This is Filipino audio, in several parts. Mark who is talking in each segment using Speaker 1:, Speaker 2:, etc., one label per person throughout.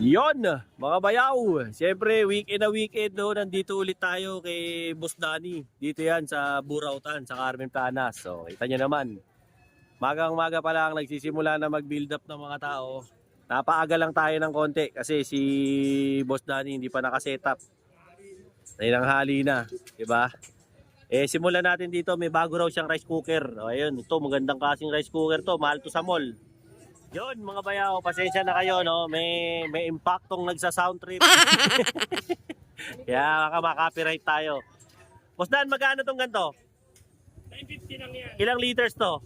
Speaker 1: Yon, mga bayaw. Siyempre, weekend na weekend, no, nandito ulit tayo kay Boss Danny. Dito yan sa Burautan, sa Carmen Planas. So, kita nyo naman. Magang-maga pa lang, nagsisimula na mag-build up ng mga tao. Napaaga lang tayo ng konti kasi si Boss Danny hindi pa nakasetup. Ayun ang hali na, diba? Simulan natin dito, may bago raw siyang rice cooker. O, ayun, ito, magandang klaseng rice cooker to, mahal to sa mall. Yun mga bayaw, pasensya na kayo, no? May impactong nagsa-sound trip. Kaya maka-copyright tayo. Boss Dan, magkano tong ganito?
Speaker 2: 950 lang yan.
Speaker 1: Ilang liters to?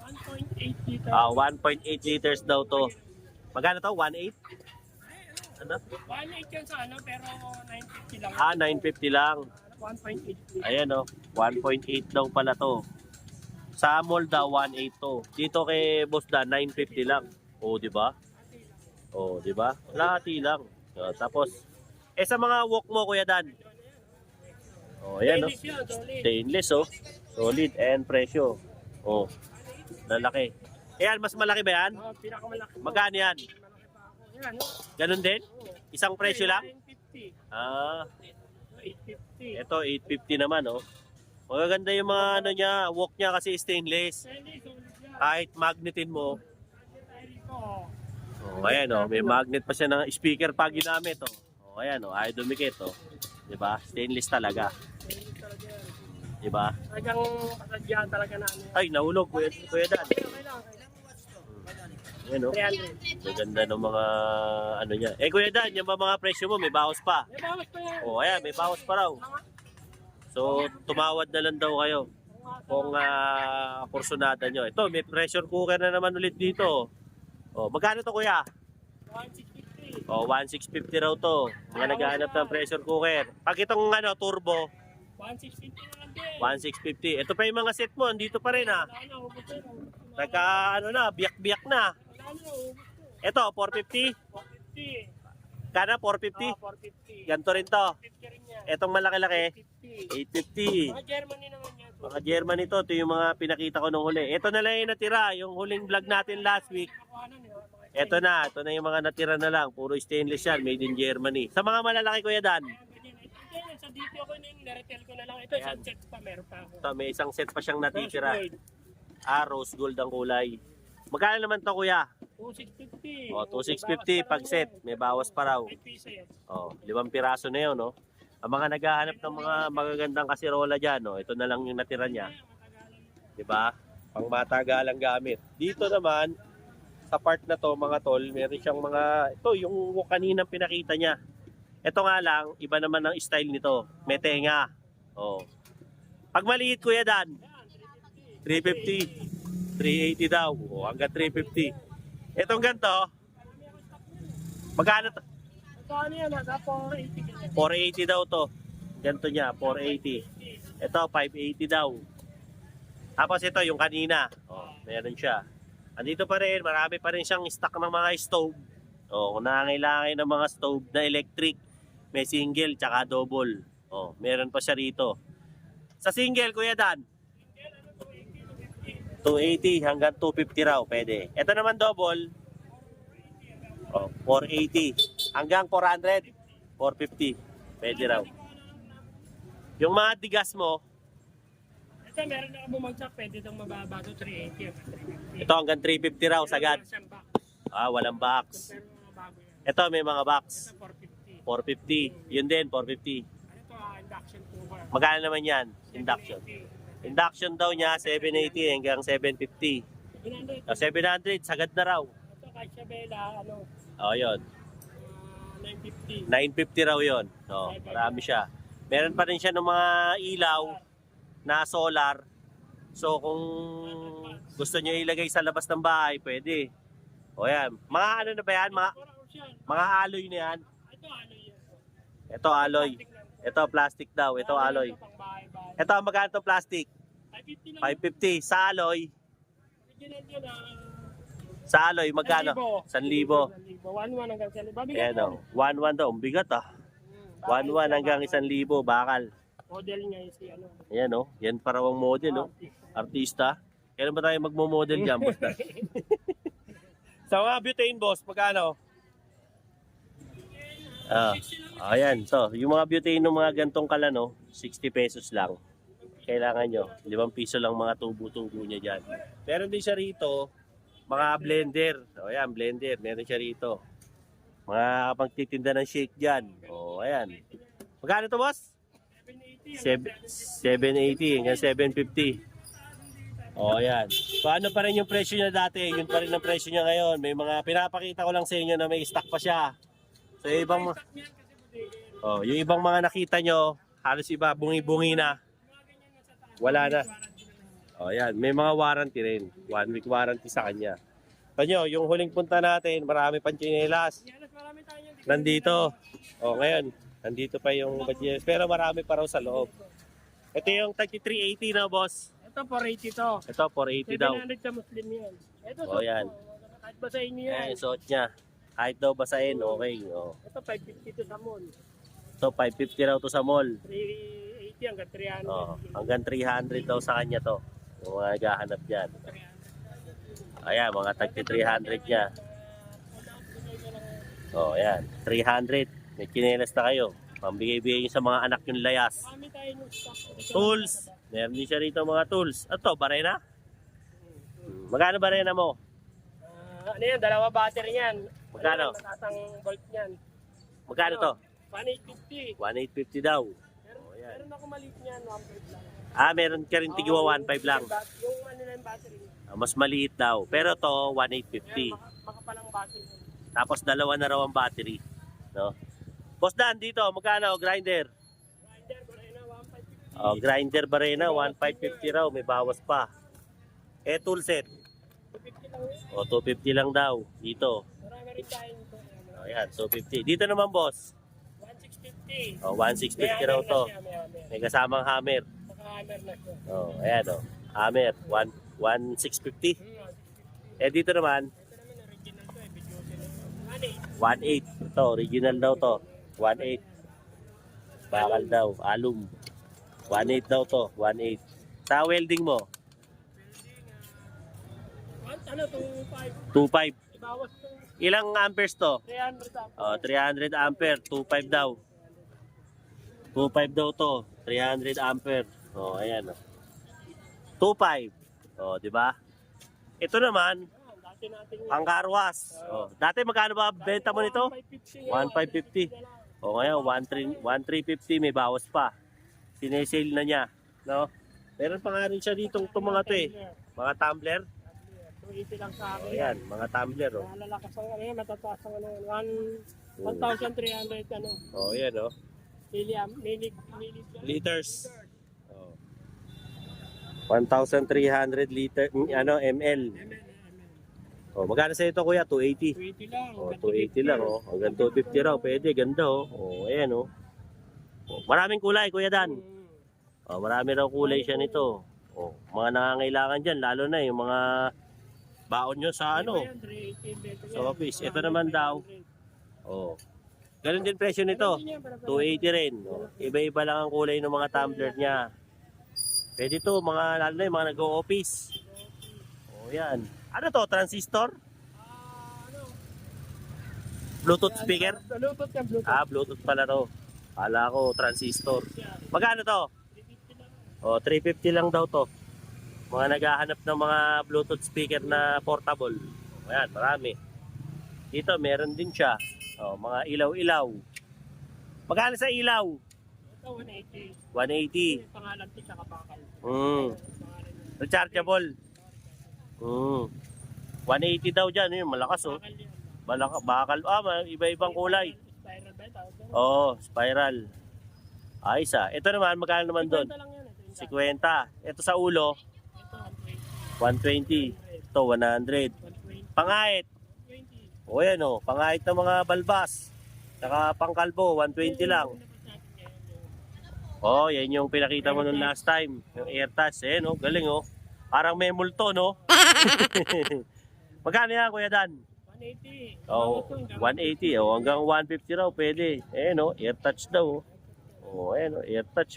Speaker 2: 1.8 liters.
Speaker 1: 1.8 liters daw to. Magkano to? 1.8? Ano?
Speaker 2: 1.8 yan sa ano, pero 950 lang.
Speaker 1: 950 lang.
Speaker 2: 1.8 liters.
Speaker 1: Ayan, no? 1.8 daw pala to. Sa mall daw 1.8 to. Dito kay Boss Dan 950 lang. Oh, di ba? Oh, di ba? Lahati lang. Tapos sa mga wok mo Kuya Dan. Oh, ayan no.
Speaker 2: Stainless yun, solid.
Speaker 1: Stainless oh. Solid and presyo. Oh. Lalaki. Ayan, mas malaki ba yan?
Speaker 2: Pinakamalaki.
Speaker 1: Magkano yan?
Speaker 2: Malaki pa ako. Yan, no?
Speaker 1: Ganun din? Isang presyo lang?
Speaker 2: 950.
Speaker 1: Ah,
Speaker 2: 850.
Speaker 1: ito 850 naman oh. Magaganda yung mga ano niya, wok niya kasi stainless.
Speaker 2: Stainless, solid yan.
Speaker 1: Kahit magnetin mo.
Speaker 2: Ito.
Speaker 1: Oh, ayan oh, may magnet pa siya ng speaker pa ginamit oh. Oh, ayan oh, ay dumikit oh. 'Di ba? Stainless talaga,
Speaker 2: Stainless talaga yan.
Speaker 1: 'di ba?
Speaker 2: Talagang kasadyahan talaga na ano yan.
Speaker 1: Ay, nahulog Kuya Dan.
Speaker 2: Okay lang.
Speaker 1: Ayan oh.
Speaker 2: 300.
Speaker 1: Maganda ng mga ano niya. Kuya Dan, yung mga presyo mo may bawas pa.
Speaker 2: May bawas pa yan.
Speaker 1: Oh, ayan, may bawas pa raw. So, tumawad na lang daw kayo kung kursunada nyo. Ito, may pressure cooker na naman ulit dito. Oh, magkano to Kuya?
Speaker 2: 1,650.
Speaker 1: Oh, 1,650 raw to. Mga naghahanap ng pressure cooker. Pag itong ano, turbo,
Speaker 2: 1,650 na lang din.
Speaker 1: 1,650. Ito pa yung mga set mo, andito pa rin ha.
Speaker 2: Wala na, ubos na.
Speaker 1: Nagka ano na, biyak-biyak na.
Speaker 2: Wala na, ubos na.
Speaker 1: Ito, 450.
Speaker 2: 450.
Speaker 1: Kana 450.
Speaker 2: 450.
Speaker 1: Ganto rin to.
Speaker 2: 50 rin yan.
Speaker 1: Etong malaki-laki,
Speaker 2: 850.
Speaker 1: 850.
Speaker 2: Mga Germany naman yan.
Speaker 1: Mga German ito yung mga pinakita ko nung huli. Ito na lang yung natira, yung huling vlog natin last week.
Speaker 2: Nakuhanan eh, mga
Speaker 1: Ito na yung mga natira na lang. Puro stainless yan, made in Germany. Sa mga malalaki Kuya Dan,
Speaker 2: Ganyan, sa dito ako na yung nare-tell ko na lang. Ito,
Speaker 1: Ayan.
Speaker 2: isang set pa, meron pa ako.
Speaker 1: ito, may isang set pa siyang natitira.
Speaker 2: Rose
Speaker 1: Rose gold ang kulay. Magkano naman to Kuya?
Speaker 2: gold, 2,650.
Speaker 1: O, 2,650 pag set. May bawas pa raw.
Speaker 2: 5 piso yan.
Speaker 1: O, 5 piraso na yun, no? Ang mga naghahanap ng mga magagandang kasirola dyan, no? Ito na lang yung natira niya. Diba? Pang matagalang gamit. Dito naman, sa part na to, mga tol, meron siyang mga, ito, yung kaninang pinakita niya. Ito nga lang, iba naman ang style nito. May tenga. O. Pag maliit, Kuya Dan, 350. 380 daw. O, hanggang 350. Itong ganito, magkano to?
Speaker 2: Magkano yan? Nasa 480 ganyan.
Speaker 1: 480 daw to. Ganito niya, 480. Ito, 580 daw. Tapos ito, yung kanina. Oh, meron siya. Andito pa rin, marami pa rin siyang stock ng mga stove. Oh, kung nangangailangan ng mga stove na electric, may single tsaka double. Oh, meron pa siya rito. Sa single, Kuya Dan, 280 hanggang 250 raw, pwede. Ito naman double, 480 hanggang 400, 450, pwede raw. Yung mga digas mo,
Speaker 2: Ito, meron na bumagsak. Pwede itong mababa to 380 at 350.
Speaker 1: ito hanggang 350 raw sagad.
Speaker 2: Siyang box.
Speaker 1: Walang box.
Speaker 2: Pero mga bago yan.
Speaker 1: Ito may mga box,
Speaker 2: Ito, 450.
Speaker 1: 450. Yun din, 450.
Speaker 2: Ano ito, induction cooker.
Speaker 1: Magkano naman yan? Induction.
Speaker 2: 780.
Speaker 1: Induction daw niya, 780 hanggang 750.
Speaker 2: 700.
Speaker 1: 700, sagad na raw.
Speaker 2: Ito, kay Chabela, ano,
Speaker 1: Yun.
Speaker 2: 950.
Speaker 1: 950 raw yun. Marami siya. Meron pa rin siya ng mga ilaw na solar. So kung gusto nyo ilagay sa labas ng bahay, pwede. O yan. Mga ano na ba yan? Mga alloy na yan.
Speaker 2: Ito, ano yan?
Speaker 1: Ito alloy. Ito plastic daw. Ito alloy.
Speaker 2: Ito, pang bahay-bahay.
Speaker 1: Ito magkano to plastic?
Speaker 2: 550 lang.
Speaker 1: 550. Sa alloy.
Speaker 2: Original yun,
Speaker 1: Sa alloy magkano? 1,000.
Speaker 2: 1,100 hanggang 1,000. Babigyan
Speaker 1: Ayan o. 1,100 daw. Ang bigat ah. 1,100 hanggang 1,000 bakal.
Speaker 2: Model niya yung si ano.
Speaker 1: Ayan o. Yan para ang model o. Artista. Kailan ba tayo magmo-model dyan? Basta. Sa mga butane boss, magkano? Ayan, so, yung mga butane ng mga gantong kalano, 60 pesos lang. Kailangan nyo, 5 piso lang mga tubo-tubo niya dyan. Meron din siya rito, mga blender. O ayan, blender, meron siya rito. Mga pagtitinda ng shake dyan. O ayan. Magkano to, boss? 780 hanggang 750. O ayan. Paano pa rin yung presyo niya dati? Yun pa rin ang presyo niya ngayon. May mga pinapakita ko lang sa inyo na may stock pa siya. So yung ibang yung ibang mga nakita nyo, halos iba bungi-bungi na. Wala na. O ayan, may mga warranty rin. 1 week warranty sa kanya. Panyo, yung huling punta natin, marami pang tsinelas. Nandito. O ngayon, nandito pa yung tsinelas. Pero marami pa raw sa loob. Ito yung 3380 na, boss.
Speaker 2: Ito 480 to.
Speaker 1: Ito, 480 daw.
Speaker 2: 700 sa Muslim yan. Ito
Speaker 1: O yan.
Speaker 2: kahit ba sa inyo yan.
Speaker 1: Ayan, suot niya. Kahit daw basahin, okay. O.
Speaker 2: Ito 550 to sa mall.
Speaker 1: Ito, 550 raw to sa mall.
Speaker 2: 380 hanggang 300.
Speaker 1: O, hanggang 300 daw sa kanya to. Yung mga naghahanap dyan. Ayan, mga tagti 300 niya. O, ayan. 300. May chinelas na kayo. Pambigay-bigay nyo sa mga anak yung layas.
Speaker 2: Kami tayo ng stock.
Speaker 1: Tools. Meron din siya rito mga tools. Ito, barena? Magkano barena mo?
Speaker 2: Ano yan, dalawa battery yan.
Speaker 1: Magkano?
Speaker 2: Matatang volt yan.
Speaker 1: Magkano to?
Speaker 2: 1850.
Speaker 1: 1850 daw. Ayan.
Speaker 2: Meron ako maliit niyan, 1.5 lang.
Speaker 1: Meron ka rin tigwa 1.5 lang.
Speaker 2: Yung ano na yung battery.
Speaker 1: Mas maliit daw. Pero to, 1850.
Speaker 2: Makapalang battery.
Speaker 1: Tapos dalawa na raw ang battery. No? Boss Dan, dito, magkano? Grinder.
Speaker 2: Grinder, barena, 1.550.
Speaker 1: Oh, grinder barena, 1,550 raw. May bawas pa. Tool set.
Speaker 2: 250 lang yun.
Speaker 1: O, 250 lang daw. Dito.
Speaker 2: Marami rin tayo nito.
Speaker 1: Ayan, 250. Dito naman, boss.
Speaker 2: 1650.
Speaker 1: O, 1,650 raw to. May kasamang hammer.
Speaker 2: Naka-hammer na siya.
Speaker 1: O, ayan o. Hammer, 1,650. Dito naman,
Speaker 2: Ito naman original to eh. Video sila.
Speaker 1: 1,800. Ito, original daw to. 1,800. Bakal daw, alum. 1,800 daw to, 1,800. Sa welding mo,
Speaker 2: Ano, 2.5.
Speaker 1: 2,500.
Speaker 2: Ibawas to.
Speaker 1: Ilang amperes to?
Speaker 2: 300 up.
Speaker 1: 300 ampere, 2,500 daw. 2,500 daw to, 300 ampere. Ayan o. 2,500. Di ba? Ito naman,
Speaker 2: Dati natin yun.
Speaker 1: ang karwas. Dati magkano ba benta mo nito? 1,550. Ngayon, 1,350, may bawas pa. Sinesale na niya. No? Meron pa nga rin siya dito itong mga to eh. Mga tumbler.
Speaker 2: 280 lang sa akin.
Speaker 1: Ayan, mga tumbler.
Speaker 2: Malalakas ang ano yan, matataas ang ano yan. 1,300 ano.
Speaker 1: Ayan o.
Speaker 2: Milig.
Speaker 1: Liters. 1,300 liter, ml. Magkano sa ito kuya? 280.
Speaker 2: 280 lang.
Speaker 1: 280 lang Hanggang 250 raw. Pwede, ganda ayan Maraming kulay kuya Dan. Marami raw kulay siya nito. Mga nangangailangan dyan, lalo na yung mga baon nyo sa sa office. Ito naman daw. Ganun din presyo nito. 280 rin. Iba-iba lang ang kulay ng mga tumbler niya. Pwede to, lalo na yung mga nag-o-office. Yan. Ano to, transistor? Bluetooth speaker?
Speaker 2: Bluetooth yan, Bluetooth.
Speaker 1: Bluetooth pala to. Kala ko, transistor. Magkano to? 350 lang daw to. Mga naghahanap ng mga Bluetooth speaker na portable. Ayan, marami. Dito, meron din siya. Mga ilaw-ilaw. Magkano sa ilaw?
Speaker 2: Ito, 180.
Speaker 1: 180.
Speaker 2: Pangalan ko sa kapakal.
Speaker 1: Rechargeable. 180 daw dyan. Malakas
Speaker 2: Bakal yan.
Speaker 1: Bakal. Iba-ibang kulay.
Speaker 2: Spiral ba ito?
Speaker 1: Spiral. Ayos Ito naman, magkano naman doon?
Speaker 2: 50 lang yan.
Speaker 1: 50. Ito sa ulo,
Speaker 2: Ito,
Speaker 1: 120. Ito, 100.
Speaker 2: 120.
Speaker 1: Pangait.
Speaker 2: 20.
Speaker 1: Yan pangait ng mga balbas. Saka pangkalbo, 120 lang. Yan yung pinakita mo nung last time. Yung AirTouch. Galing Parang may multo, no? Magkano yan, Kuya Dan?
Speaker 2: 180.
Speaker 1: 180. Hanggang 150 raw, pwede. AirTouch daw. AirTouch,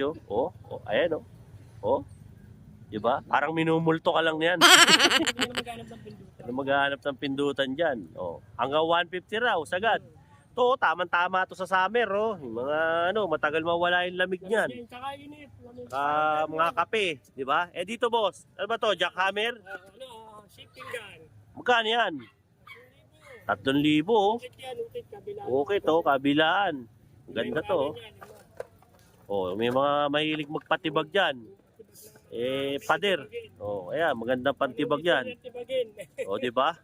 Speaker 1: ayan, diba? Parang minumulto ka lang yan.
Speaker 2: Hindi na maghanap ng pindutan.
Speaker 1: Maghahanap ng pindutan dyan. Hanggang 150 raw, sagad. To, tamang-tama to sa summer, oh. Yung mga ano, matagal mawala yung lamig niyan.
Speaker 2: Tsaka init.
Speaker 1: Mga kape, di ba? Eh dito, boss. Ano ba to? Jackhammer?
Speaker 2: Shifting gun.
Speaker 1: Magkano yan? 3,000, oh.
Speaker 2: Ukit yan, ukit, kabila.
Speaker 1: Okay to, kabilaan. Ang ganda to, oh. Oh, may mga mahilig magpatibag diyan. Eh, pader. Oh, ayan, magandang pantibag yan. Oh, di ba?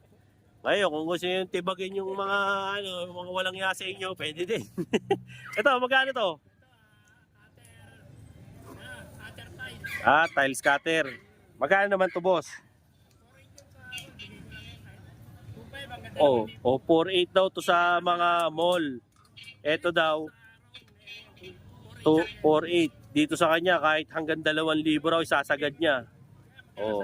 Speaker 1: Ngayon, kung gusto niyo tibagin yung mga ano, yung mga walang iya sa inyo, pwede din. Ito, magkano to? Tiles cutter. Magkano naman to, boss? Oh, 4.8 daw to sa mga mall. Ito daw 4.8 dito sa kanya, kahit hanggang 2,000 raw isasagad niya. Oh.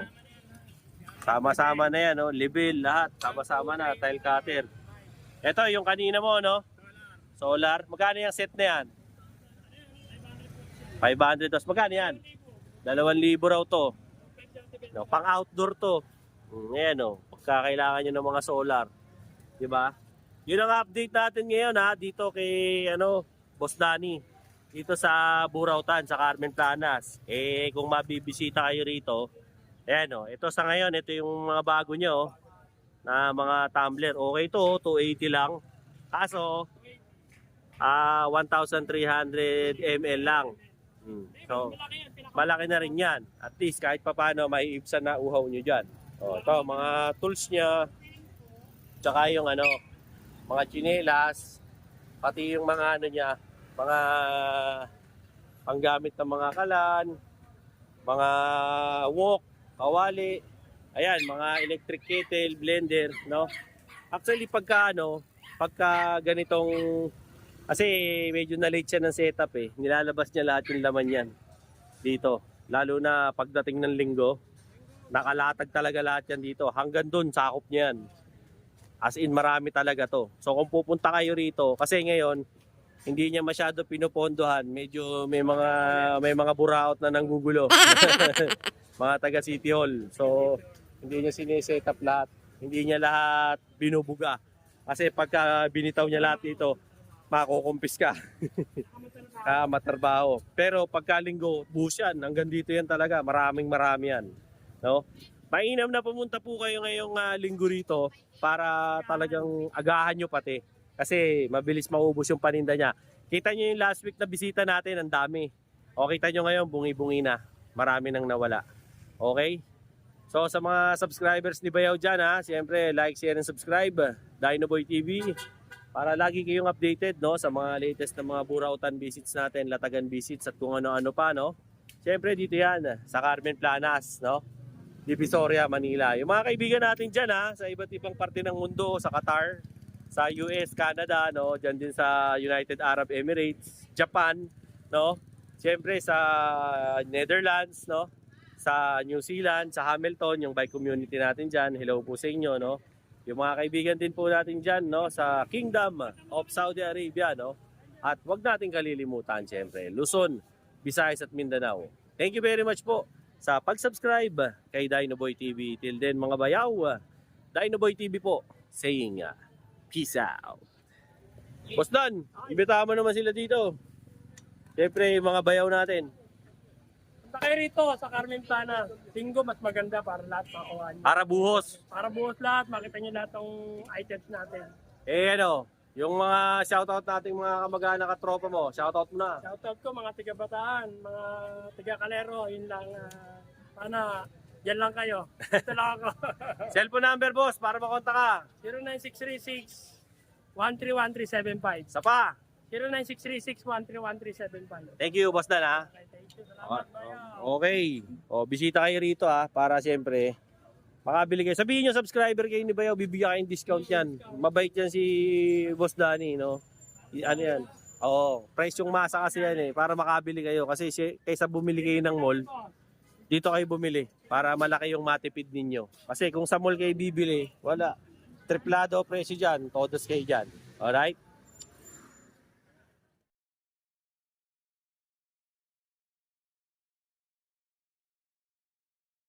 Speaker 1: Sama-sama na yan, no? Level, lahat. Sama-sama na, tile cutter. Ito, yung kanina mo, no? Solar. Magkano yung set na yan? 500 dos. Magkano yan? 2,000 raw to. No, pang outdoor to. Ayan, no? Pagkakailangan nyo ng mga solar. Diba? Yun ang update natin ngayon, ha? Dito kay, ano, Boss Danny. Dito sa Burautan, sa Carmen Planas. Eh, kung mabibisita kayo rito, ayan, oh, ito sa ngayon, ito yung mga bago nyo, na mga tumbler. Okay to, 280 lang. Kaso, 1,300 ml lang. So, malaki na rin yan. At least, kahit pa paano, maiibsan na uhaw nyo dyan. O, ito, mga tools nya, tsaka yung ano, mga chinelas, pati yung mga ano nya, mga panggamit ng mga kalan, mga wok, kawali, ayan, mga electric kettle, blender, no? Actually, pagka ganitong, kasi medyo na-late siya ng setup eh, nilalabas niya lahat yung laman yan dito. Lalo na pagdating ng linggo, nakalatag talaga lahat yan dito. Hanggang dun, sakop niyan. As in, marami talaga to. So kung pupunta kayo rito, kasi ngayon, hindi niya masyado pinupondohan. Medyo may mga buraot na nanggugulo. Mga taga City Hall. So, hindi niya sineset up lahat. Hindi niya lahat binubuga. Kasi pagka binitaw niya lahat dito, makukumpis ka. Matrabaho. Pero pagka linggo, buhos yan. Hanggang dito yan talaga. Marami yan. No? Mainam na pumunta po kayo ngayong linggo rito para talagang agahan nyo pati. Kasi mabilis maubos yung paninda niya. Kita nyo yung last week na bisita natin, ang dami. O kita nyo ngayon, bungi-bungi na. Marami nang nawala. Okay? So sa mga subscribers ni Bayaw dyan, siyempre like, share, and subscribe. Dinoboy TV. Para lagi kayong updated, no, sa mga latest na mga Burautan visits natin, Latagan visits at kung ano-ano pa, no. Siyempre dito yan, sa Carmen Planas, no. Divisoria, Manila. Yung mga kaibigan natin dyan, sa iba't ibang parte ng mundo, sa Qatar, sa US, Canada, no, diyan din sa United Arab Emirates, Japan, no. Siyempre sa Netherlands, no, sa New Zealand, sa Hamilton, yung bike community natin diyan. Hello po sa inyo, no. Yung mga kaibigan din po natin diyan, no, sa Kingdom of Saudi Arabia, no. At wag nating kalilimutan siyempre, Luzon, Visayas at Mindanao. Thank you very much po sa pag-subscribe kay Dinoboy TV. Till then mga bayaw, Dinoboy TV po saying peace out. Boss Dan, ibitahan mo naman sila dito. Siyempre, yung mga bayaw natin.
Speaker 2: Punta kayo rito sa Carmen Plana. Linggo, mas maganda para lahat makuha nyo.
Speaker 1: Para buhos.
Speaker 2: Para buhos lahat, makita nyo lahat ng items natin.
Speaker 1: Eh ano, yung mga shoutout nating mga kamag-anak at tropa mo, shoutout mo na.
Speaker 2: Shoutout ko mga tiga-Bataan, mga tiga-Calero, yun lang. Sana, yan lang kayo. Ito lang ako.
Speaker 1: Cellphone number, boss, para makonta ka.
Speaker 2: 0966-131375.
Speaker 1: Sa pa.
Speaker 2: 0966-131375.
Speaker 1: Thank you, boss Dan,
Speaker 2: Okay, thank you. Salamat, bayaw.
Speaker 1: Okay. O, bisita kayo rito, para siyempre, makabili kayo. Sabihin nyo, subscriber kayo ni Bayaw, bibigyan kayong discount yan. Mabait yan si Boss Danny, no? Ano yan? Oo, price yung masa kasi yan para makabili kayo. Kasi kaysa bumili kayo ng mall, dito kayo bumili para malaki yung matipid ninyo. Kasi kung sa mall kayo bibili, wala. Triplado presyo dyan, todos kayo dyan. Alright?